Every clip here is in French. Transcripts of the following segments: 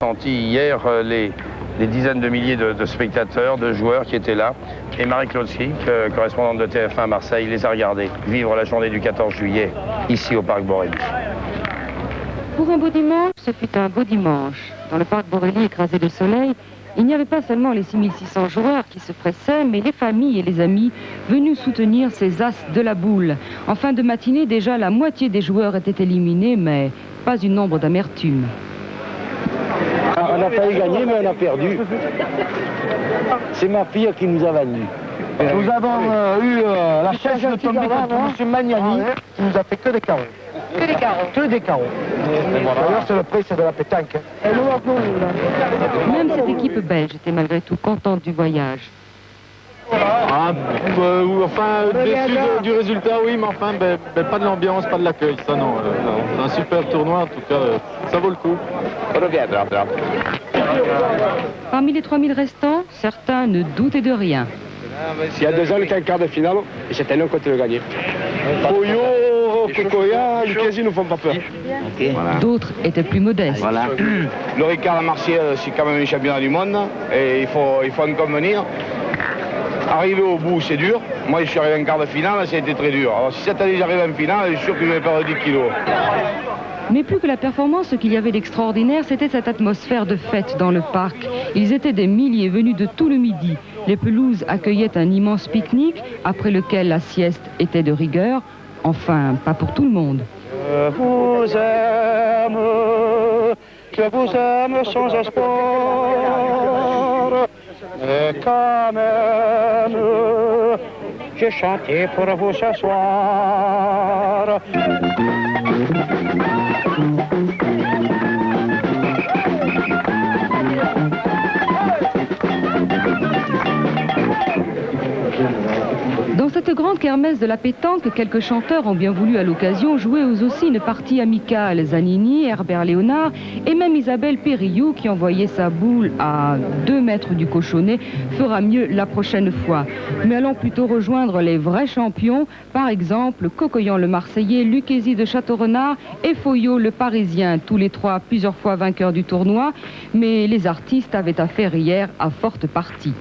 Senti hier les dizaines de milliers de spectateurs, de joueurs qui étaient là. Et Marie-Claude Schick, correspondante de TF1 à Marseille, les a regardés vivre la journée du 14 juillet, ici au Parc Borély. Pour un beau dimanche, ce fut un beau dimanche. Dans le Parc Borély écrasé de soleil, il n'y avait pas seulement les 6600 joueurs qui se pressaient, mais les familles et les amis venus soutenir ces as de la boule. En fin de matinée, déjà la moitié des joueurs étaient éliminés, mais pas une ombre d'amertume. On a failli gagner, mais on a perdu. C'est ma fille qui nous a vendus. Nous avons eu la chance de tomber contre M. Magnani, qui nous a fait que des carreaux. Que des carreaux. Que des carreaux. D'ailleurs, c'est le prix, c'est de la pétanque. Même cette équipe belge était malgré tout contente du voyage. Déçu du résultat, oui, mais enfin, pas de l'ambiance, pas de l'accueil, ça non. C'est un super tournoi, en tout cas, ça vaut le coup. Parmi les 3000 restants, certains ne doutaient de rien. Il y a 2 ans, le quart de finale, et c'était nous qui le gagné. Foyo, Kokoya, Lucchesi ne font pas peur. Voilà. D'autres étaient plus modestes. Voilà. Le Ricard à Marseille, c'est quand même un championnat du monde, et il faut en convenir. Arriver au bout, c'est dur. Moi, je suis arrivé en quart de finale, ça a été très dur. Alors, si cette année j'arrive en finale, je suis sûr que je vais perdre 10 kilos. Mais plus que la performance, ce qu'il y avait d'extraordinaire, c'était cette atmosphère de fête dans le parc. Ils étaient des milliers venus de tout le midi. Les pelouses accueillaient un immense pique-nique, après lequel la sieste était de rigueur. Enfin, pas pour tout le monde. Je vous aime sans espoir. Et quand même, j'ai chanté pour vous ce soir. Dans cette grande kermesse de la pétanque, quelques chanteurs ont bien voulu à l'occasion jouer eux aussi une partie amicale. Zanini, Herbert Léonard et même Isabelle Périllou, qui envoyait sa boule à 2 mètres du cochonnet, fera mieux la prochaine fois. Mais allons plutôt rejoindre les vrais champions, par exemple Cocoyan le Marseillais, Lucchesi de Château-Renard et Foyo le Parisien, tous les 3 plusieurs fois vainqueurs du tournoi. Mais les artistes avaient affaire hier à forte partie.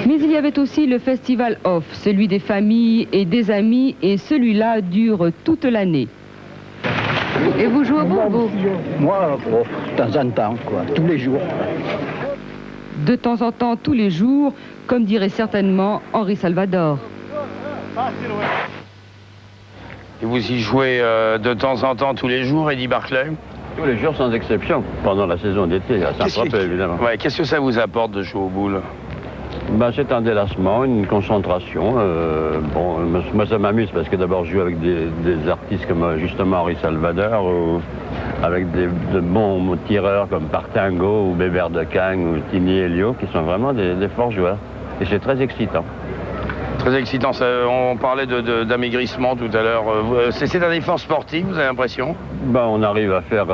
Mais il y avait aussi le festival off, celui des familles et des amis, et celui-là dure toute l'année. Et vous jouez au bobo? Moi, de temps en temps, quoi, tous les jours. De temps en temps, tous les jours, comme dirait certainement Henri Salvador. Et vous y jouez de temps en temps tous les jours, Eddie Barclay? Tous les jours sans exception, pendant la saison d'été, à Saint-Tropez évidemment. Ouais, qu'est-ce que ça vous apporte de jouer aux boules? C'est un délassement, une concentration. Moi ça m'amuse parce que d'abord je joue avec des artistes comme justement Henri Salvador ou avec de bons tireurs comme Partingo ou Bébert de Cagne ou Tini Elio qui sont vraiment des forts joueurs. Et c'est très excitant. Très excitant. On parlait d'amaigrissement tout à l'heure. C'est un effort sportif, vous avez l'impression? On arrive à faire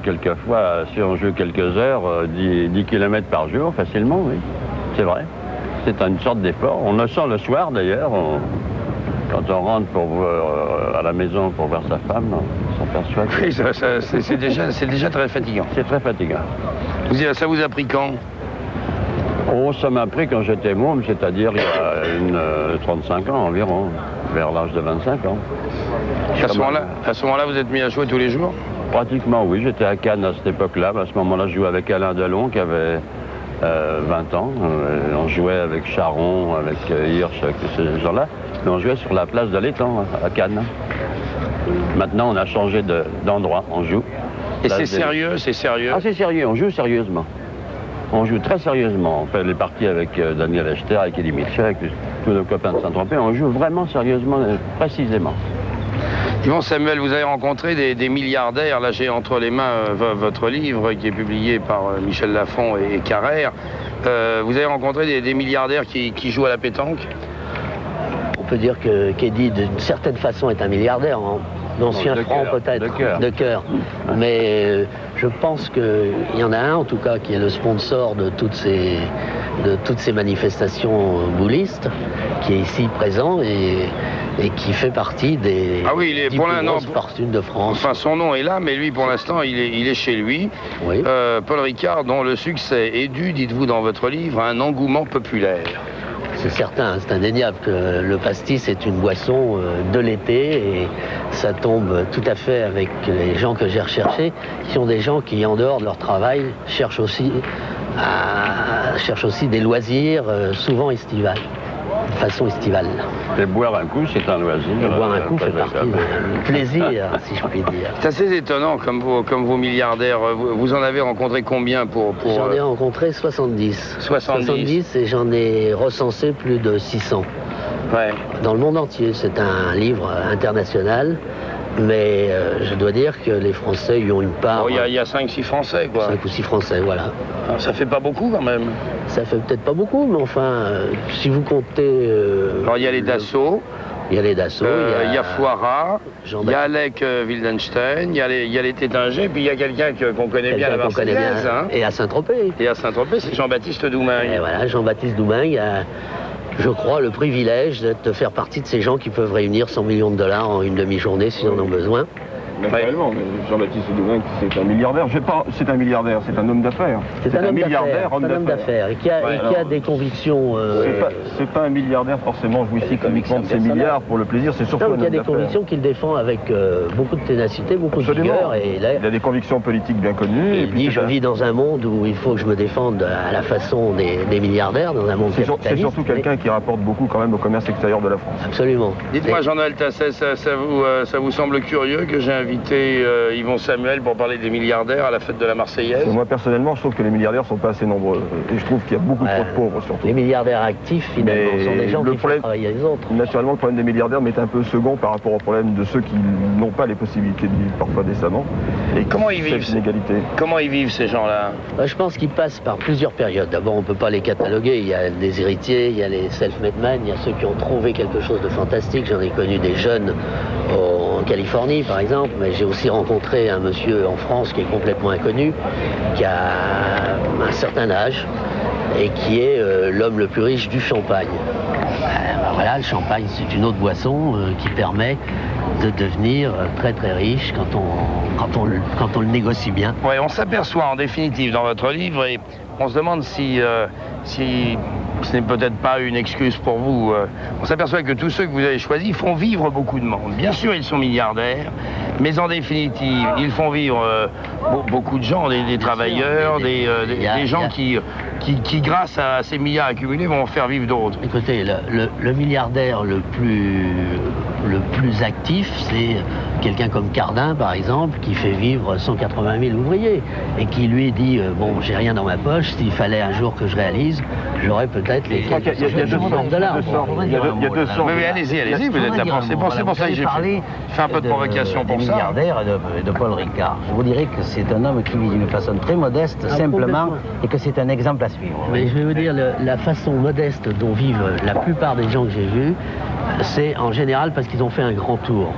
quelquefois, si on joue quelques heures, 10 km par jour facilement, oui. C'est vrai. C'est une sorte d'effort. On le sent le soir d'ailleurs. Quand on rentre à la maison pour voir sa femme, on s'aperçoit que... Oui, c'est déjà très fatigant. C'est très fatigant. Ça vous a pris quand? Oh, ça m'a pris quand j'étais môme, c'est-à-dire il y a 35 ans environ, vers l'âge de 25 ans. À ce moment-là, vous êtes mis à jouer tous les jours? Pratiquement, oui. J'étais à Cannes à cette époque-là. À ce moment-là, je jouais avec Alain Delon qui avait 20 ans. On jouait avec Charon, avec Hirsch, avec ces gens-là. Et on jouait sur la place de l'Étang, à Cannes. Maintenant, on a changé d'endroit. On joue. Et c'est sérieux, c'est sérieux? Ah, c'est sérieux. On joue sérieusement. On joue très sérieusement. On fait les parties avec Daniel Echter, avec Eddie Mitchell, avec tous nos copains de Saint-Tropez. On joue vraiment sérieusement, précisément. Yvon Samuel, vous avez rencontré des milliardaires. Là, j'ai entre les mains votre livre qui est publié par Michel Lafon et Carrère. Vous avez rencontré des milliardaires qui jouent à la pétanque? On peut dire qu'Eddie, d'une certaine façon, est un milliardaire. D'ancien franc peut-être, de cœur. Mais je pense qu'il y en a un, en tout cas, qui est le sponsor de toutes ces manifestations boulistes, qui est ici présent. Et et qui fait partie des Ah oui, il est 10 pour plus l'instant grosses fortunes de France. Enfin, son nom est là, mais lui, pour l'instant, il est chez lui. Oui. Paul Ricard, dont le succès est dû, dites-vous dans votre livre, à un engouement populaire. C'est certain, c'est indéniable que le pastis est une boisson de l'été et ça tombe tout à fait avec les gens que j'ai recherchés, qui sont des gens qui, en dehors de leur travail, cherchent aussi des loisirs, souvent estivales, de façon estivale. Et boire un coup, c'est un loisir. Et boire un coup fait partie du plaisir, si je puis dire. C'est assez étonnant, comme vos milliardaires. Vous en avez rencontré combien pour J'en ai rencontré 70. 70 et j'en ai recensé plus de 600. Ouais. Dans le monde entier, c'est un livre international, mais je dois dire que les Français y ont une part... Il y a 5-6 Français, quoi. 5 ou 6 Français, voilà. Alors, ça fait pas beaucoup, quand même. Ça fait peut-être pas beaucoup, mais enfin, si vous comptez... Alors, il y a les Dassault. Il y a les Dassault, il y a Foirat, il y a Alec Wildenstein, il y a les Tétinger, puis il y a quelqu'un qu'on connaît bien à la Marseillaise. Hein. Et à Saint-Tropez. Et à Saint-Tropez, c'est Jean-Baptiste Doumagne. Et voilà, Jean-Baptiste Doumagne a, je crois, le privilège de faire partie de ces gens qui peuvent réunir 100 millions de dollars en une demi-journée s'ils en ont besoin. Naturellement, mais Jean-Baptiste Doumagne, c'est un milliardaire. C'est un milliardaire, c'est un homme d'affaires. C'est un homme d'affaires et qui a des convictions... C'est pas un milliardaire forcément jouissif uniquement de ses milliards pour le plaisir, c'est surtout un homme d'affaires. Il y a des d'affaires. convictions qu'il défend avec beaucoup de ténacité, beaucoup de vigueur. Et là, il a des convictions politiques bien connues. Il dit, je vis dans un monde où il faut que je me défende à la façon des milliardaires, dans un monde capitaliste. C'est surtout quelqu'un qui rapporte beaucoup quand même au commerce extérieur de la France. Absolument. Dites-moi, Jean-Noël Tasset, ça vous semble curieux que j'ai invité Yvon Samuel pour parler des milliardaires à la fête de la Marseillaise? Moi, personnellement, je trouve que les milliardaires sont pas assez nombreux. Et je trouve qu'il y a beaucoup trop de pauvres, surtout. Les milliardaires actifs, finalement, sont des gens qui font travailler les autres. Naturellement, le problème des milliardaires m'est un peu second par rapport au problème de ceux qui n'ont pas les possibilités de vivre parfois décemment. Et comment ils vivent Comment ils vivent, ces gens-là? Je pense qu'ils passent par plusieurs périodes. D'abord, on ne peut pas les cataloguer. Il y a des héritiers, il y a les self-made men, il y a ceux qui ont trouvé quelque chose de fantastique. J'en ai connu des jeunes en Californie, par exemple, mais j'ai aussi rencontré un monsieur en France qui est complètement inconnu, qui a un certain âge et qui est l'homme le plus riche du Champagne. Voilà, le champagne, c'est une autre boisson qui permet de devenir très très riche quand on le négocie bien. Ouais, on s'aperçoit en définitive dans votre livre, et on se demande si ce n'est peut-être pas une excuse pour vous. On s'aperçoit que tous ceux que vous avez choisis font vivre beaucoup de monde. Bien sûr, ils sont milliardaires, mais en définitive, ils font vivre beaucoup de gens, des travailleurs, des gens qui, grâce à ces milliards accumulés, vont faire vivre d'autres. Écoutez, le milliardaire le plus actif, c'est quelqu'un comme Cardin, par exemple, qui fait vivre 180 000 ouvriers et qui lui dit bon, j'ai rien dans ma poche, s'il fallait un jour que je réalise, j'aurais peut-être les $200. Il y a 200. Oui, allez-y, vous êtes là. C'est pour ça que j'ai fait un peu de provocation pour ça. Milliardaire de Paul Ricard. Je vous dirais que c'est un homme qui vit d'une façon très modeste, simplement, et que c'est un exemple à suivre. Mais je vais vous dire, la façon modeste dont vivent la plupart des gens que j'ai vus, c'est en général parce qu'ils ont fait un grand tour.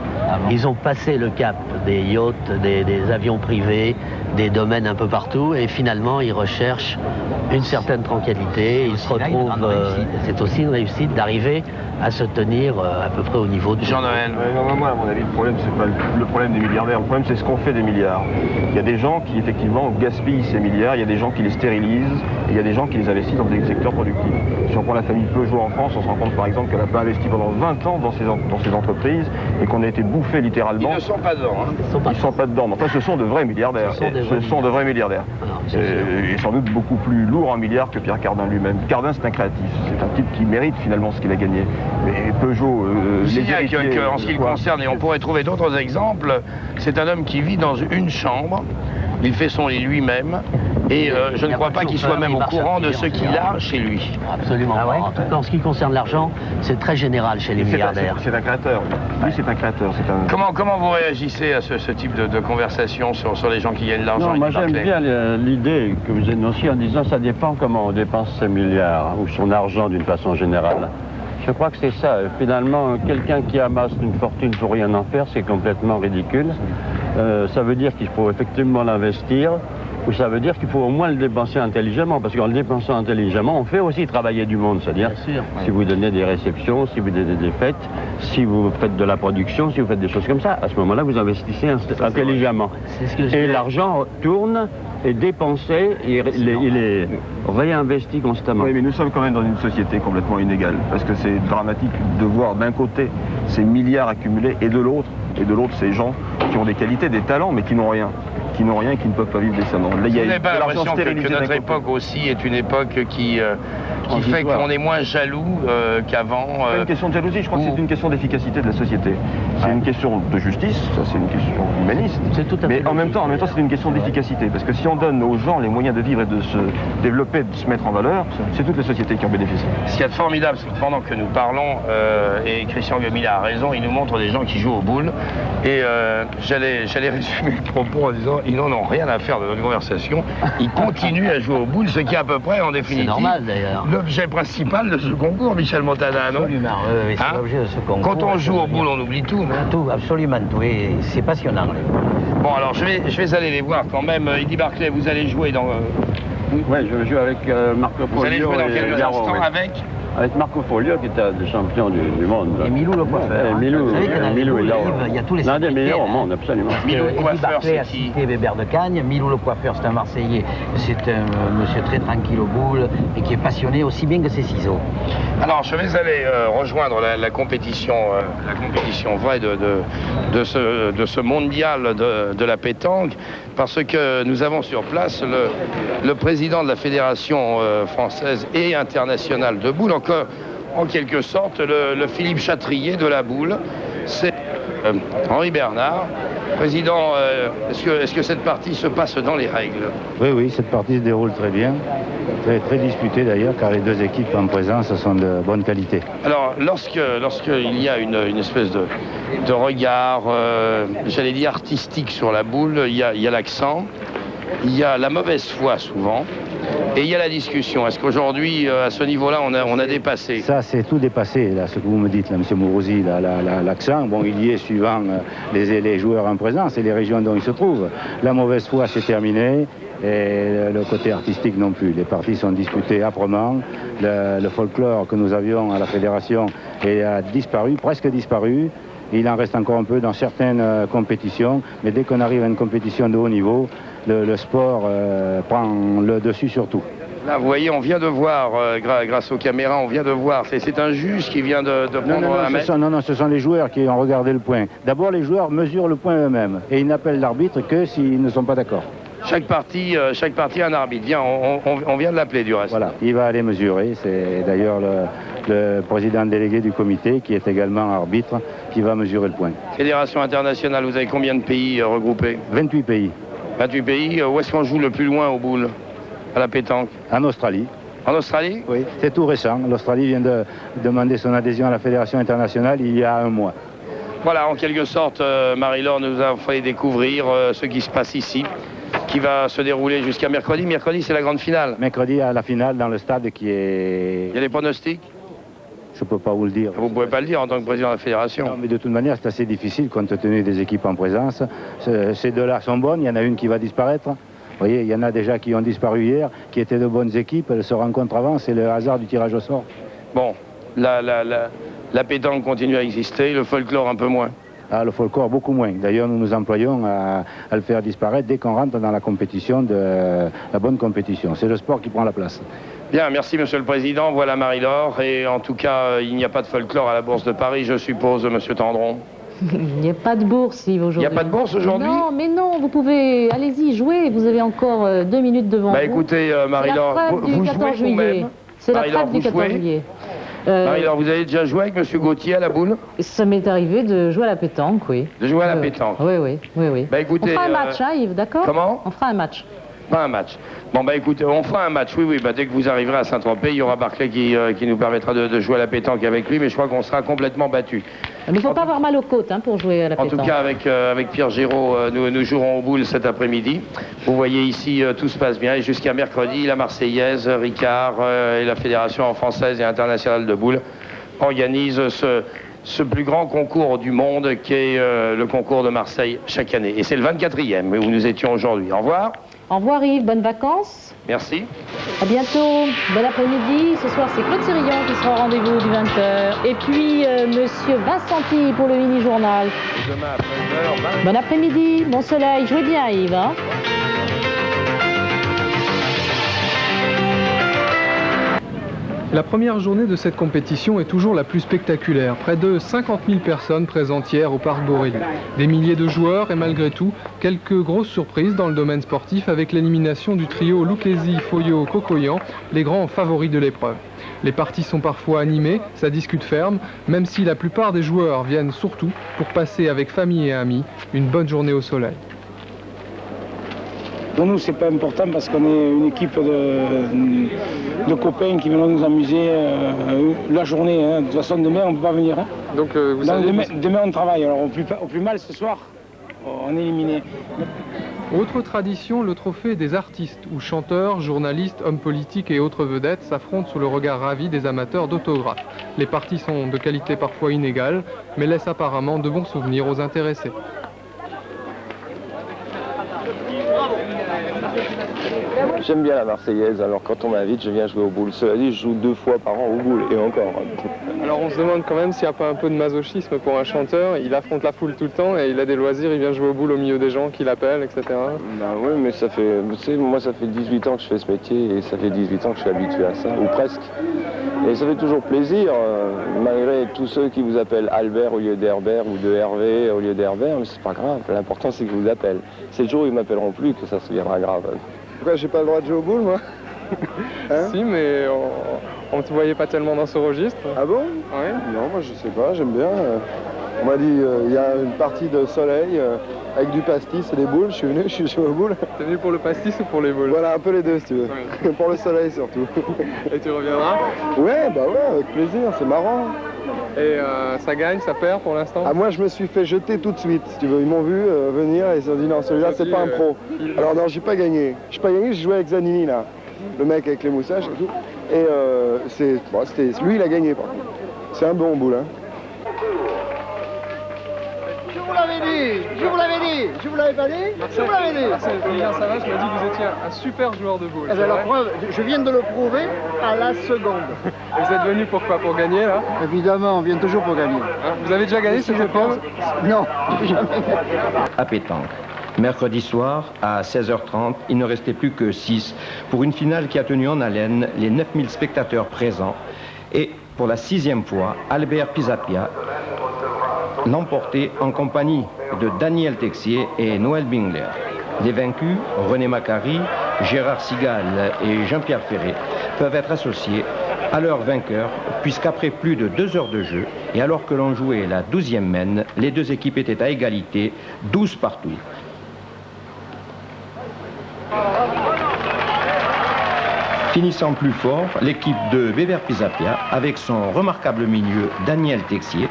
Ils ont passé le cap des yachts, des avions privés, des domaines un peu partout, et finalement ils recherchent une certaine tranquillité. Ils se retrouvent, c'est aussi une réussite d'arriver à se tenir à peu près au niveau du Jean-Noël. Moi, à mon avis, le problème, c'est pas le problème des milliardaires. Le problème, c'est ce qu'on fait des milliards. Il y a des gens qui, effectivement, gaspillent ces milliards. Il y a des gens qui les stérilisent. Et il y a des gens qui les investissent dans des secteurs productifs. Si on prend la famille Peugeot en France, on se rend compte, par exemple, qu'elle n'a pas investi pendant 20 ans dans ces entreprises et qu'on a été bouffé littéralement. Ils ne sont pas dedans. Hein. Ils ne sont pas dedans. Mais enfin, ce sont de vrais milliardaires. Ce sont de vrais milliardaires. Et sans doute beaucoup plus lourd en milliards que Pierre Cardin lui-même. Cardin, c'est un créatif. C'est un type qui mérite finalement ce qu'il a gagné. Mais Peugeot, les héritiers... En ce qui le concerne, et on pourrait trouver d'autres exemples, c'est un homme qui vit dans une chambre, il fait son lit lui-même, et je ne crois pas qu'il soit même au courant de ce qu'il a chez lui. Absolument pas. En tout cas, en ce qui concerne l'argent, c'est très général chez les milliardaires. C'est un créateur. Lui, c'est un créateur. Comment vous réagissez à ce type de conversation sur les gens qui gagnent de l'argent? Non, moi j'aime bien l'idée que vous énonciez en disant ça dépend comment on dépense ses milliards ou son argent d'une façon générale. Je crois que c'est ça. Finalement, quelqu'un qui amasse une fortune pour rien en faire, c'est complètement ridicule. Ça veut dire qu'il faut effectivement l'investir Ou ça veut dire qu'il faut au moins le dépenser intelligemment, parce qu'en le dépensant intelligemment, on fait aussi travailler du monde. C'est-à-dire, si vous donnez des réceptions, si vous donnez des fêtes, si vous faites de la production, si vous faites des choses comme ça, à ce moment-là, vous investissez intelligemment. Et l'argent tourne, est dépensé, il est réinvesti constamment. Oui, mais nous sommes quand même dans une société complètement inégale, parce que c'est dramatique de voir d'un côté ces milliards accumulés, et de l'autre ces gens qui ont des qualités, des talents, mais qui n'ont rien. Qui n'ont rien et qui ne peuvent pas vivre décemment. Là, vous n'avez pas l'impression que notre époque aussi est une époque qui fait qu'on est moins jaloux qu'avant. C'est pas une question de jalousie, je crois que c'est une question d'efficacité de la société. C'est une question de justice, ça c'est une question humaniste. Mais en même temps, c'est une question d'efficacité. Parce que si on donne aux gens les moyens de vivre et de se développer, de se mettre en valeur, c'est toute la société qui en bénéficie. Ce qu'il y a de formidable, c'est que pendant que nous parlons, et Christian Gomila a raison, il nous montre des gens qui jouent aux boules. Et j'allais résumer le propos en disant ils n'en ont rien à faire de notre conversation. Ils continuent à jouer aux boules, ce qui est à peu près, en définitive, l'objet principal de ce concours, Michel Montana, non? Absolument, oui, c'est l'objet de ce concours. Quand on joue aux boules, on oublie tout, non? Tout, absolument tout, et c'est passionnant. Bon, alors je vais aller les voir quand même. Eddy Barclay, vous allez jouer dans... Oui, je joue avec Marco Folio. Vous allez jouer dans quelques instants avec Marco Folio, qui était des champions du monde. Et Milou le coiffeur. Milou, il y a tous les l'un des meilleurs au monde, absolument. Milou le coiffeur, c'est a cité Weber de Cagnes. Milou le coiffeur, c'est un Marseillais. C'est un monsieur très tranquille aux boules et qui est passionné aussi bien que ses ciseaux. Alors, je vais aller rejoindre la compétition vraie de ce mondial de la pétanque, parce que nous avons sur place le président de la Fédération française et internationale de boules, en quelque sorte le Philippe Chatrier de la boule. C'est Henri Bernard. Président, est-ce que cette partie se passe dans les règles? Oui, cette partie se déroule très bien, très disputée d'ailleurs, car les deux équipes en présence sont de bonne qualité. Alors, lorsqu'il y a une espèce de regard, j'allais dire artistique sur la boule, il y a l'accent, il y a la mauvaise foi souvent, et il y a la discussion. Est-ce qu'aujourd'hui, à ce niveau-là, on a dépassé? Ça, c'est tout dépassé, là, ce que vous me dites, là, M. Mourouzi, l'accent. Bon, il y est suivant les joueurs en présence et les régions dont ils se trouvent. La mauvaise foi, c'est terminé. Et le côté artistique non plus. Les parties sont disputées âprement. Le folklore que nous avions à la fédération a disparu, presque disparu. Il en reste encore un peu dans certaines compétitions, mais dès qu'on arrive à une compétition de haut niveau, le sport prend le dessus sur tout. Là, vous voyez, on vient de voir, grâce aux caméras, on vient de voir. C'est un juge qui vient de prendre un mètre. Non, ce sont les joueurs qui ont regardé le point. D'abord, les joueurs mesurent le point eux-mêmes et ils n'appellent l'arbitre que s'ils ne sont pas d'accord. Chaque partie a un arbitre. Viens, on vient de l'appeler du reste. Voilà, il va aller mesurer. C'est d'ailleurs le président délégué du comité, qui est également arbitre, qui va mesurer le point. Fédération internationale, vous avez combien de pays regroupés? 28 pays. 28 pays. Où est-ce qu'on joue le plus loin aux boules, à la pétanque? En Australie. En Australie? Oui, c'est tout récent. L'Australie vient de demander son adhésion à la Fédération internationale il y a un mois. Voilà, en quelque sorte, Marie-Laure nous a fait découvrir ce qui se passe ici, qui va se dérouler jusqu'à mercredi. Mercredi, c'est la grande finale. Mercredi, à la finale, dans le stade qui est... Il y a des pronostics? Je ne peux pas vous le dire. Vous ne pouvez pas le dire en tant que président de la fédération. Non, mais de toute manière, c'est assez difficile compte tenu des équipes en présence. Ces deux-là sont bonnes, il y en a une qui va disparaître. Vous voyez, il y en a déjà qui ont disparu hier, qui étaient de bonnes équipes, elles se rencontrent avant, c'est le hasard du tirage au sort. Bon, la pétanque continue à exister, le folklore un peu moins. Ah, le folklore beaucoup moins. D'ailleurs, nous nous employons à le faire disparaître dès qu'on rentre dans la compétition, la bonne compétition. C'est le sport qui prend la place. Bien, merci Monsieur le Président. Voilà Marie-Laure. Et en tout cas, il n'y a pas de folklore à la Bourse de Paris, je suppose, Monsieur Tendron. Il n'y a pas de bourse aujourd'hui. Il n'y a pas de bourse aujourd'hui? Non, mais non, vous pouvez, allez-y, jouer. Vous avez encore 2 minutes devant vous. Écoutez, Marie-Laure, vous jouez vous-même. C'est la frappe du 14 juillet. Marie-Laure, vous avez déjà joué avec M. Gauthier à la boule? Ça m'est arrivé de jouer à la pétanque, oui. De jouer à la pétanque? Oui. Écoutez, on fera un match, hein, Yves, d'accord? Comment? On fera un match. Pas un match. Bon, écoutez, on fera un match, oui. Dès que vous arriverez à Saint-Tropez, il y aura Barclay qui nous permettra de jouer à la pétanque avec lui, mais je crois qu'on sera complètement battu. Il ne faut pas avoir mal aux côtes pour jouer à la pétanque. En tout cas, avec Pierre Giraud, nous jouerons aux boules cet après-midi. Vous voyez ici, tout se passe bien. Et jusqu'à mercredi, la Marseillaise, Ricard et la Fédération française et internationale de boules organisent ce plus grand concours du monde qui est le concours de Marseille chaque année. Et c'est le 24e où nous étions aujourd'hui. Au revoir. Au revoir Yves, bonnes vacances. Merci. À bientôt. Bon après-midi. Ce soir, c'est Claude Sérillon qui sera au rendez-vous du 20h. Et puis, Monsieur Vincenti pour le mini-journal. Demain après 11h. Bon après-midi, bon soleil. Jouez bien Yves. Hein. La première journée de cette compétition est toujours la plus spectaculaire. Près de 50 000 personnes présentes hier au Parc Borély. Des milliers de joueurs et malgré tout, quelques grosses surprises dans le domaine sportif avec l'élimination du trio Lucchesi, Foyot, Cocoyan, les grands favoris de l'épreuve. Les parties sont parfois animées, ça discute ferme, même si la plupart des joueurs viennent surtout pour passer avec famille et amis une bonne journée au soleil. Pour nous, c'est pas important parce qu'on est une équipe de copains qui viennent nous amuser la journée. Hein. De toute façon, demain, on ne peut pas venir. Hein. Donc, demain, on travaille. Alors, au plus mal, ce soir, on est éliminé. Autre tradition, le trophée des artistes, où chanteurs, journalistes, hommes politiques et autres vedettes s'affrontent sous le regard ravi des amateurs d'autographes. Les parties sont de qualité parfois inégale, mais laissent apparemment de bons souvenirs aux intéressés. J'aime bien la Marseillaise, alors quand on m'invite, je viens jouer au boule. Cela dit, je joue 2 fois par an au boule, et encore. Alors on se demande quand même s'il n'y a pas un peu de masochisme pour un chanteur. Il affronte la foule tout le temps et il a des loisirs, il vient jouer au boule au milieu des gens qui l'appellent, etc. Ben oui, mais ça fait, tu sais, moi ça fait 18 ans que je fais ce métier et ça fait 18 ans que je suis habitué à ça, ou presque. Et ça fait toujours plaisir, malgré tous ceux qui vous appellent Albert au lieu d'Herbert ou de Hervé au lieu d'Herbert, mais c'est pas grave, l'important c'est que je vous appelle. C'est le jour où ils m'appelleront plus que ça deviendra grave. Pourquoi j'ai pas le droit de jouer au boule, moi? Hein? Si, mais on ne te voyait pas tellement dans ce registre. Ah bon? Oui. Non, moi je sais pas, j'aime bien. On m'a dit, il y a une partie de soleil avec du pastis et des boules, je suis venu, je suis joué aux boules. T'es venu pour le pastis ou pour les boules? Voilà, un peu les deux si tu veux. Oui. Pour le soleil surtout. Et tu reviendras? Ouais, bah ouais, avec plaisir, c'est marrant. Et ça gagne, ça perd pour l'instant? Ah moi je me suis fait jeter tout de suite, si tu veux. Ils m'ont vu venir et ils se sont dit non, celui-là c'est pas un pro. Alors non, j'ai pas gagné. J'ai pas gagné, j'ai joué avec Zanini là. Le mec avec les moustaches et tout. Et lui il a gagné par contre. C'est un bon boule, hein. Je vous l'avais dit, je vous l'avais dit, je vous l'avais pas dit, je vous l'avais dit. Marcel, Julien Savage m'a dit que vous étiez un super joueur de boule. Eh bien, la preuve, je viens de le prouver à la seconde. Et vous êtes venu pourquoi? Pour gagner là? Évidemment, on vient toujours pour gagner. Hein, vous avez déjà gagné cette épreuve? Non, jamais. À pétanque. Mercredi soir, à 16h30, il ne restait plus que 6 pour une finale qui a tenu en haleine les 9000 spectateurs présents. Et pour la 6e fois, Albert Pisapia l'emportait en compagnie de Daniel Texier et Noël Bingler. Les vaincus, René Macari, Gérard Sigal et Jean-Pierre Ferré, peuvent être associés à leur vainqueur, puisqu'après plus de 2 heures de jeu, et alors que l'on jouait la 12e mène, les deux équipes étaient à égalité, 12 partout. Finissant plus fort, l'équipe de Weber Pisapia, avec son remarquable milieu Daniel Texier,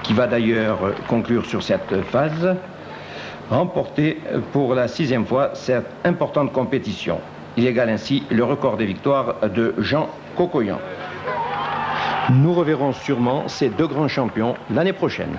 qui va d'ailleurs conclure sur cette phase, remporté pour la 6e fois cette importante compétition. Il égale ainsi le record des victoires de Jean Cocoyan. Nous reverrons sûrement ces 2 grands champions l'année prochaine.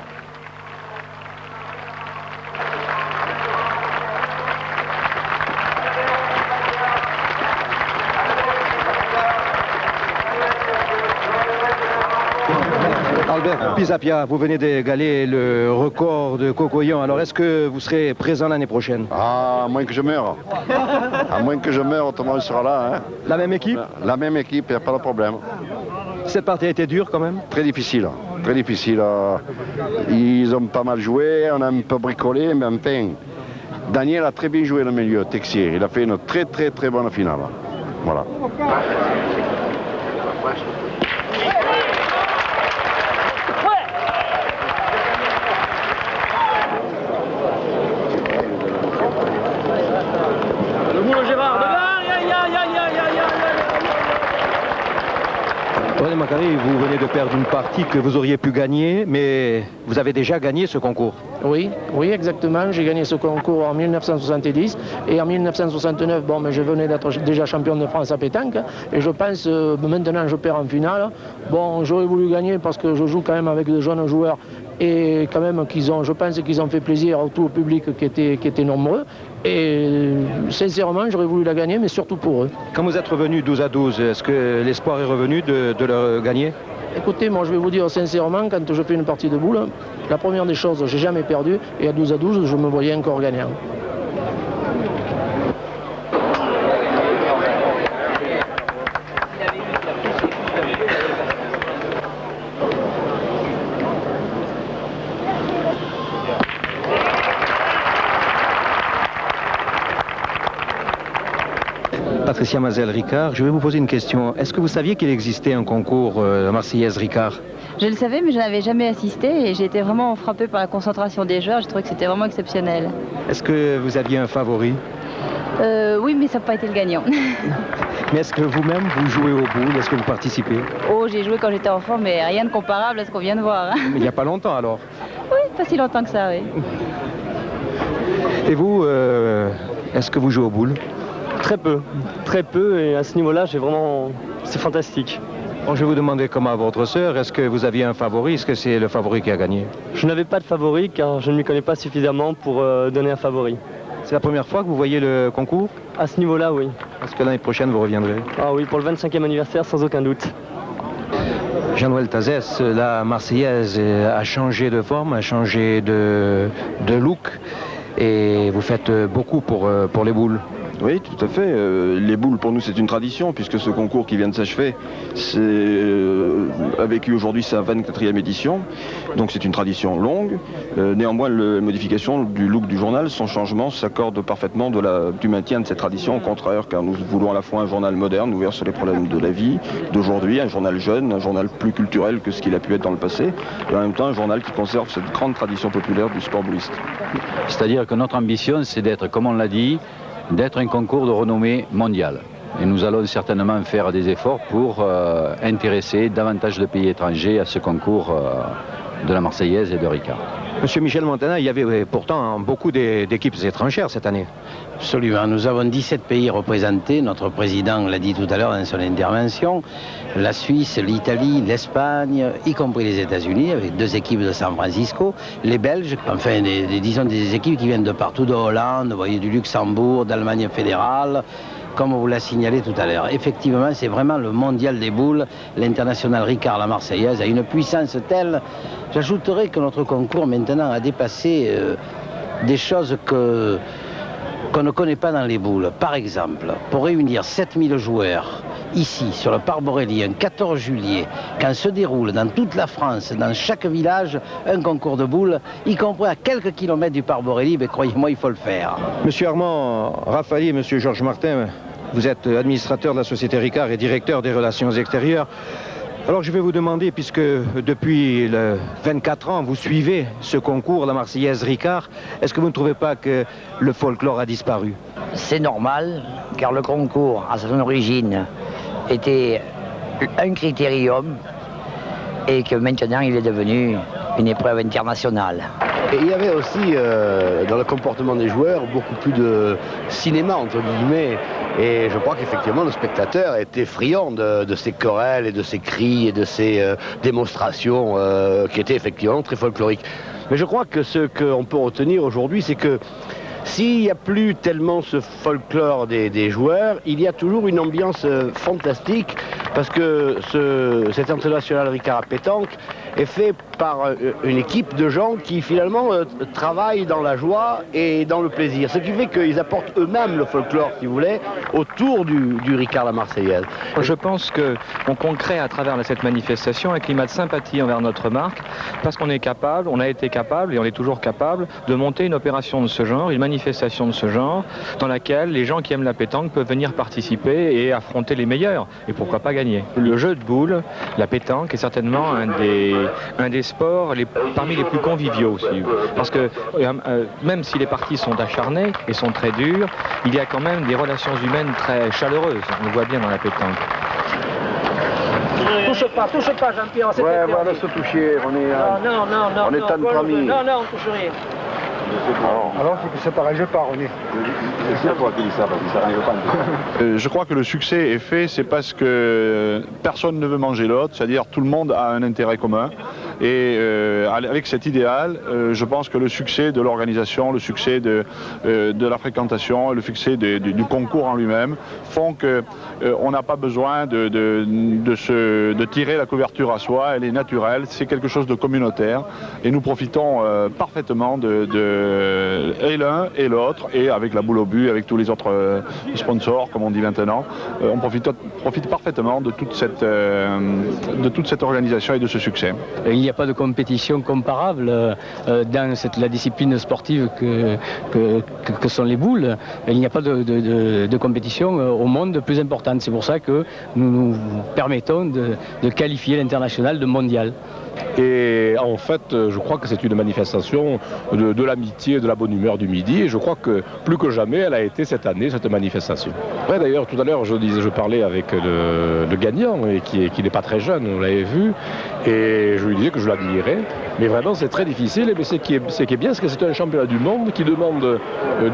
Albert Pisapia, vous venez d'égaler le record de Cocoyan. Alors est-ce que vous serez présent l'année prochaine? Ah, à moins que je meure. À moins que je meure, autrement il sera là. Hein. La même équipe? La même équipe, il n'y a pas de problème. Cette partie a été dure quand même? Très difficile, très difficile. Ils ont pas mal joué, on a un peu bricolé, mais enfin, Daniel a très bien joué le milieu, Texier. Il a fait une très bonne finale. Voilà. Macari, vous venez de perdre une partie que vous auriez pu gagner, mais vous avez déjà gagné ce concours. Oui, exactement. J'ai gagné ce concours en 1970 et en 1969, bon, mais je venais d'être déjà champion de France à pétanque et je pense maintenant je perds en finale. Bon, j'aurais voulu gagner parce que je joue quand même avec de jeunes joueurs et quand même je pense qu'ils ont fait plaisir à tout le public qui était nombreux. Et sincèrement, j'aurais voulu la gagner, mais surtout pour eux. Quand vous êtes revenu 12 à 12, est-ce que l'espoir est revenu de le gagner? Écoutez, moi je vais vous dire sincèrement, quand je fais une partie de boule, la première des choses, j'ai jamais perdu, et à 12 à 12, je me voyais encore gagnant. Patricia Mazel-Ricard, je vais vous poser une question. Est-ce que vous saviez qu'il existait un concours la Marseillaise Ricard? Je le savais, mais je n'avais jamais assisté et j'ai été vraiment frappée par la concentration des joueurs. Je trouvais que c'était vraiment exceptionnel. Est-ce que vous aviez un favori? Oui, mais ça n'a pas été le gagnant. Mais est-ce que vous-même, vous jouez au boule? Est-ce que vous participez? Oh, j'ai joué quand j'étais enfant, mais rien de comparable à ce qu'on vient de voir. Mais il n'y a pas longtemps alors? Oui, pas si longtemps que ça, oui. Et vous, est-ce que vous jouez au boule? Très peu, et à ce niveau-là, c'est fantastique. Bon, je vais vous demander comme à votre sœur, est-ce que vous aviez un favori? Est-ce que c'est le favori qui a gagné? Je n'avais pas de favori car je ne m'y connais pas suffisamment pour donner un favori. C'est la première fois que vous voyez le concours? À ce niveau-là, oui. Est-ce que l'année prochaine vous reviendrez? Ah oui, pour le 25e anniversaire, sans aucun doute. Jean-Noël Tazès, la Marseillaise a changé de forme, a changé de look, et vous faites beaucoup pour les boules. Oui, tout à fait. Les boules, pour nous, c'est une tradition, puisque ce concours qui vient de s'achever a vécu aujourd'hui sa 24e édition. Donc c'est une tradition longue. Néanmoins, la modification du look du journal, son changement, s'accorde parfaitement du maintien de cette tradition. Au contraire, car nous voulons à la fois un journal moderne, ouvert sur les problèmes de la vie d'aujourd'hui, un journal jeune, un journal plus culturel que ce qu'il a pu être dans le passé, et en même temps un journal qui conserve cette grande tradition populaire du sport bouliste. C'est-à-dire que notre ambition, c'est d'être, comme on l'a dit, d'être un concours de renommée mondiale. Et nous allons certainement faire des efforts pour intéresser davantage de pays étrangers à ce concours de la Marseillaise et de Ricard. Monsieur Michel Montana, il y avait pourtant beaucoup d'équipes étrangères cette année. Absolument. Nous avons 17 pays représentés. Notre président l'a dit tout à l'heure dans son intervention. La Suisse, l'Italie, l'Espagne, y compris les États-Unis, avec 2 équipes de San Francisco, les Belges, enfin disons des équipes qui viennent de partout, de Hollande, vous voyez, du Luxembourg, d'Allemagne fédérale, comme on vous l'a signalé tout à l'heure. Effectivement, c'est vraiment le mondial des boules. L'international Ricard, la Marseillaise, a une puissance telle. J'ajouterais que notre concours maintenant a dépassé des choses qu'on ne connaît pas dans les boules. Par exemple, pour réunir 7000 joueurs ici, sur le Parc Borelli, un 14 juillet, quand se déroule dans toute la France, dans chaque village, un concours de boules, y compris à quelques kilomètres du Parc Borelli, mais croyez-moi, il faut le faire. Monsieur Armand Rafali et monsieur Georges Martin, vous êtes administrateur de la société Ricard et directeur des relations extérieures. Alors je vais vous demander, puisque depuis 24 ans, vous suivez ce concours, la Marseillaise Ricard, est-ce que vous ne trouvez pas que le folklore a disparu? C'est normal, car le concours, à son origine, était un critérium et que maintenant il est devenu une épreuve internationale. Et il y avait aussi dans le comportement des joueurs beaucoup plus de cinéma entre guillemets, et je crois qu'effectivement le spectateur était friand de ces querelles et de ces cris et de ces démonstrations qui étaient effectivement très folkloriques. Mais je crois que ce qu'on peut retenir aujourd'hui, c'est que s'il n'y a plus tellement ce folklore des joueurs, il y a toujours une ambiance fantastique, parce que cet international Ricard à pétanque est fait par une équipe de gens qui finalement travaillent dans la joie et dans le plaisir. Ce qui fait qu'ils apportent eux-mêmes le folklore, si vous voulez, autour du Ricard la Marseillaise. Je pense qu'on crée à travers cette manifestation un climat de sympathie envers notre marque, parce qu'on est capable, on a été capable et on est toujours capable de monter une opération de ce genre, une manifestation de ce genre, dans laquelle les gens qui aiment la pétanque peuvent venir participer et affronter les meilleurs, et pourquoi pas gagner. Le jeu de boules, la pétanque, est certainement un des sports parmi les plus conviviaux aussi, parce que même si les parties sont acharnées et sont très dures, il y a quand même des relations humaines très chaleureuses, on le voit bien dans la pétanque. touche pas Jean-Pierre, c'est ouais, voilà, se toucher, on est entre amis. Non, on touche rien. Alors c'est pareil, je pars, on est. Je crois que le succès est fait, c'est parce que personne ne veut manger l'autre, c'est-à-dire tout le monde a un intérêt commun. Et avec cet idéal, je pense que le succès de l'organisation, le succès de la fréquentation, le succès du concours en lui-même font qu'on n'a pas besoin de tirer la couverture à soi, elle est naturelle, c'est quelque chose de communautaire et nous profitons parfaitement et l'un et l'autre, et avec la boule au but, avec tous les autres sponsors, comme on dit maintenant, on profite parfaitement de toute cette organisation et de ce succès. Il n'y a pas de compétition comparable dans la discipline sportive que sont les boules. Il n'y a pas de compétition au monde plus importante. C'est pour ça que nous nous permettons de qualifier l'international de mondial. Et en fait, je crois que c'est une manifestation de l'amitié et de la bonne humeur du Midi. Et je crois que plus que jamais, elle a été cette année, cette manifestation. Ouais, d'ailleurs, tout à l'heure, je parlais avec le gagnant, et qui n'est pas très jeune, vous l'avez vu. Et je lui disais que je l'admirais. Mais vraiment, c'est très difficile. Mais ce qui est bien, c'est que c'est un championnat du monde qui demande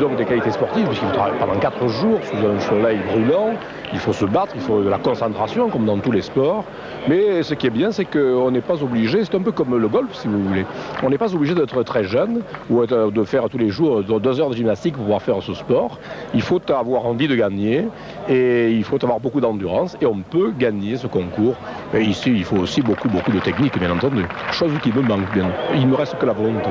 donc des qualités sportives, puisqu'il faut travailler pendant 4 jours sous un soleil brûlant. Il faut se battre, il faut de la concentration, comme dans tous les sports. Mais ce qui est bien, c'est qu'on n'est pas obligé, c'est un peu comme le golf, si vous voulez. On n'est pas obligé d'être très jeune ou de faire tous les jours 2 heures de gymnastique pour pouvoir faire ce sport. Il faut avoir envie de gagner et il faut avoir beaucoup d'endurance et on peut gagner ce concours. Et ici, il faut aussi beaucoup de technique, bien entendu. Chose qui me manque bien. Il ne me reste que la volonté.